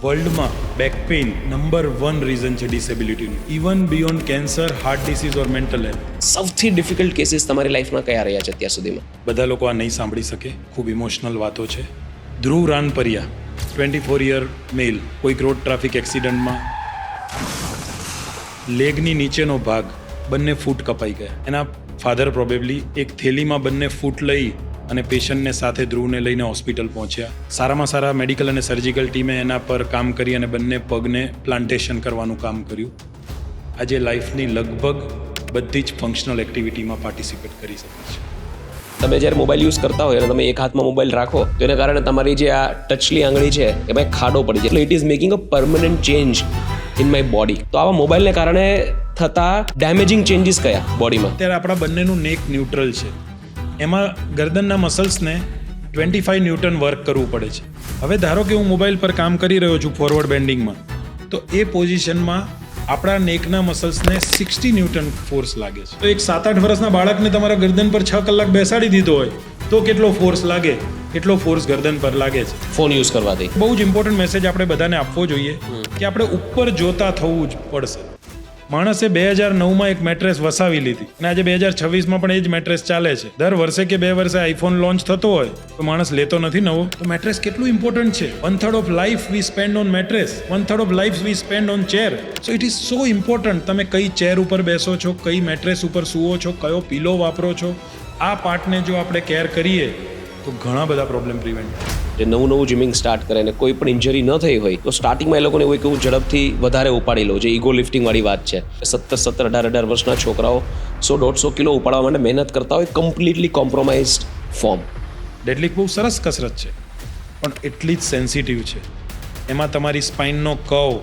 વર્લ્ડમાં back pain number 1 reason છે ડિસેબિલિટીનું, even beyond cancer, heart disease or mental health. સૌથી ડિફિકલ્ટ કેસીસ તમારી લાઈફમાં કયા રહ્યા છે અત્યાર સુધીમાં? બધા લોકો આ નહીં સાંભળી શકે, ખૂબ ઇમોશનલ વાતો છે. ધ્રુવ રાનપરિયા 24 યર મેલ, કોઈક રોડ ટ્રાફિક એક્સિડન્ટમાં લેગની નીચેનો ભાગ બંને ફૂટ કપાઈ ગયા. એના ફાધર પ્રોબેબલી એક થેલીમાં બંને ફૂટ લઈ અને પેશન્ટને સાથે ધ્રુવને લઈને હોસ્પિટલ પહોંચ્યા. સારામાં સારા મેડિકલ અને સર્જિકલ ટીમે એના પર કામ કરી અને બંને પગને પ્લાન્ટેશન કરવાનું કામ કર્યું. આજે લાઈફની લગભગ બધી જ ફંક્શનલ એક્ટિવિટીમાં પાર્ટિસિપેટ કરી શકે છે. તમે જ્યારે મોબાઈલ યુઝ કરતા હોય અને તમે એક હાથમાં મોબાઈલ રાખો તો એને કારણે તમારી જે આ ટચલી આંગળી છે એમાં એક ખાડો પડી જાય. એટલે it is making a permanent change in my body. તો આવા મોબાઈલને કારણે થતા ડેમેજિંગ ચેન્જીસ કયા બોડીમાં? અત્યારે આપણા બંનેનું નેક ન્યુટ્રલ છે, એમાં ગરદનના મસલ્સને 25 ન્યૂટન વર્ક કરવું પડે છે. હવે ધારો કે હું મોબાઈલ પર કામ કરી રહ્યો છું ફોરવર્ડ બેન્ડિંગમાં, તો એ પોઝિશનમાં આપણા નેકના મસલ્સને 60 ન્યૂટન ફોર્સ લાગે છે. તો એક 7-8 વર્ષના બાળકને તમારા ગરદન પર 6 કલાક બેસાડી દીધો હોય તો કેટલો ફોર્સ લાગે, એટલો ફોર્સ ગરદન પર લાગે છે. ફોન યુઝ કરવાથી બહુ જ ઇમ્પોર્ટન્ટ મેસેજ આપણે બધાને આપવો જોઈએ કે આપણે ઉપર જોતા થવું જ પડશે. માણસે 2009માં એક મેટ્રેસ વસાવી લીધી અને આજે 2026માં પણ એ જ મેટ્રેસ ચાલે છે. દર વર્ષે કે 2 વર્ષે આઈફોન લોન્ચ થતો હોય તો માણસ લેતો નથી નવો. તો મેટ્રેસ કેટલું ઇમ્પોર્ટન્ટ છે. 1/3 of life we spend on mattress, 1/3 of life we spend on chair. So it is so important તમે કઈ ચેર ઉપર બેસો છો, કઈ મેટ્રેસ ઉપર સૂવો છો, કયો પીલો વાપરો છો. આ પાર્ટને જો આપણે કેર કરીએ તો ઘણા બધા પ્રોબ્લેમ પ્રિવેન્ટ થાય. જે નવું જીમિંગ સ્ટાર્ટ કરે ને કોઈ પણ ઇન્જરી ન થઈ હોય તો સ્ટાર્ટિંગમાં એ લોકોને એવું કે હું ઝડપથી વધારે ઉપાડી લઉં. જે ઈગો લિફ્ટિંગ વાળી વાત છે. 17, 18 વર્ષના છોકરાઓ 100-150 કિલો ઉપાડવા માટે મહેનત કરતા હોય, કમ્પ્લીટલી કોમ્પ્રોમાઇઝડ ફોર્મ. ડેડલિફ્ટ બહુ સરસ કસરત છે પણ એટલી જ સેન્સિટિવ છે. એમાં તમારી સ્પાઇનનો કર્વ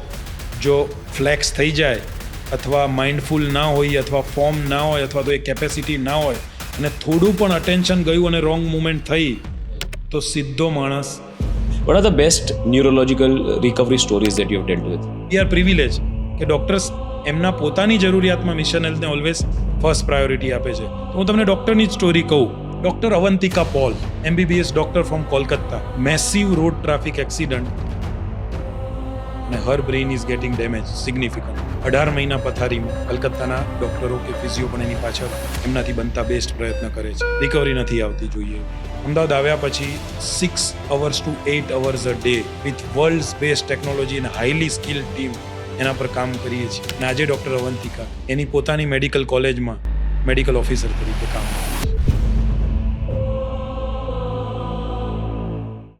જો ફ્લેક્સ થઈ જાય અથવા માઇન્ડફુલ ના હોય અથવા ફોર્મ ના હોય અથવા તો એ કેપેસિટી ના હોય અને થોડું પણ અટેન્શન ગયું અને રોંગ મુવમેન્ટ થઈ તો સીધો માણસ. What are the best neurological recovery stories that you have dealt with? We are privilege કે ડૉક્ટર્સ એમના પોતાની જરૂરિયાતમાં મિશન હેલ્થને ઓલવેઝ ફર્સ્ટ પ્રાયોરિટી આપે છે. તો હું તમને ડૉક્ટરની જ સ્ટોરી કહું. Doctor Avantika Paul, MBBS doctor from Kolkata, massive road traffic accident અને her brain is getting damage significant. 18 મહિના પથારીમાં. કલકત્તાના ડૉક્ટરો કે ફિઝિયો પણ એની પાછળ એમનાથી બનતા બેસ્ટ પ્રયત્ન કરે છે. રિકવરી નથી આવતી જોઈએ. અમદાવાદ આવ્યા પછી 6 hours to 8 hours a day with world's best technology અને હાઈલી સ્કિલ્ડ ટીમ એના પર કામ કરીએ છીએ. અને આજે ડૉક્ટર અવંતિકા એની પોતાની મેડિકલ કોલેજમાં મેડિકલ ઓફિસર તરીકે કામ કરે છે.